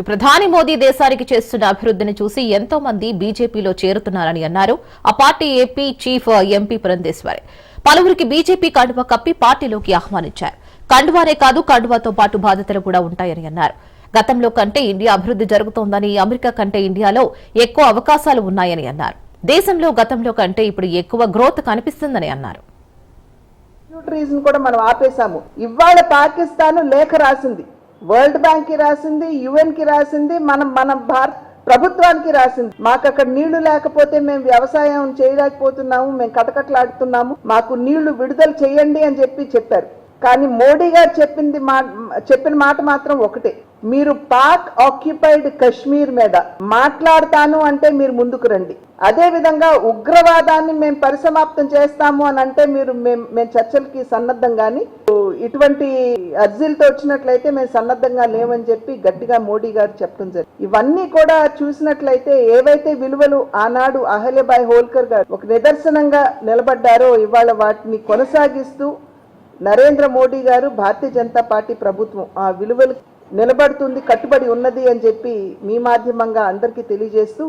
ప్రధాని మోదీ దేశానికి చేస్తున్న అభివృద్ధిని చూసి ఎంతో మంది బీజేపీలో చేరుతున్నారని అన్నారు ఆ party AP chief MP Purandeswari. పలువురికి బీజేపీ కండువా కప్పి పార్టీలోకి ఆహ్వానించారు. కండువానే కాదు, కండువాతో పాటు బాధ్యతలు కూడా ఉంటాయని అన్నారు. గతంలో కంటే ఇండియా అభివృద్ధి జరుగుతోందని, అమెరికా కంటే ఇండియాలో ఎక్కువ అవకాశాలు ఉన్నాయని అన్నారు. దేశంలో గతంలో కంటే ఇప్పుడు ఎక్కువ గ్రోత్ కనిపిస్తుందని అన్నారు. కూడా మనం ఆపేశాము. ఇవాళ పాకిస్తాన్ లేఖ రాసింది, వరల్డ్ బ్యాంక్ కి రాసింది, యుఎన్ కి రాసింది, మన భారత ప్రభుత్వానికి రాసింది. మాకు అక్కడ నీళ్లు లేకపోతే మేము వ్యవసాయం చేయలేకపోతున్నాము, మేము కటకట్లాడుతున్నాము, మాకు నీళ్లు విడుదల చేయండి అని చెప్పారు. కానీ మోడీ గారు చెప్పిన మాట మాత్రం ఒకటే, మీరు పాక్ ఆక్యుపైడ్ కశ్మీర్ మీద మాట్లాడతాను అంటే మీరు ముందుకు రండి. అదే విధంగా ఉగ్రవాదాన్ని మేము పరిసమాప్తం చేస్తాము అని అంటే మేము చర్చలకి సన్నద్ధం. కానీ ఇటువంటి అర్జీలతో వచ్చినట్లయితే మేము సన్నద్ధంగా లేవని చెప్పి గట్టిగా మోడీ గారు చెప్పడం జరిగింది. ఇవన్నీ కూడా చూసినట్లయితే ఏవైతే విలువలు ఆనాడు అహల్యబాయ్ హోల్కర్ గారు ఒక నిదర్శనంగా నిలబడ్డారో, ఇవాళ వాటిని కొనసాగిస్తూ నరేంద్ర మోడీ గారు, భారతీయ జనతా పార్టీ ప్రభుత్వం ఆ విలువలు నిలబడుతుంది, కట్టుబడి ఉన్నది అని చెప్పి మీ మాధ్యమంగా అందరికీ తెలియజేస్తూ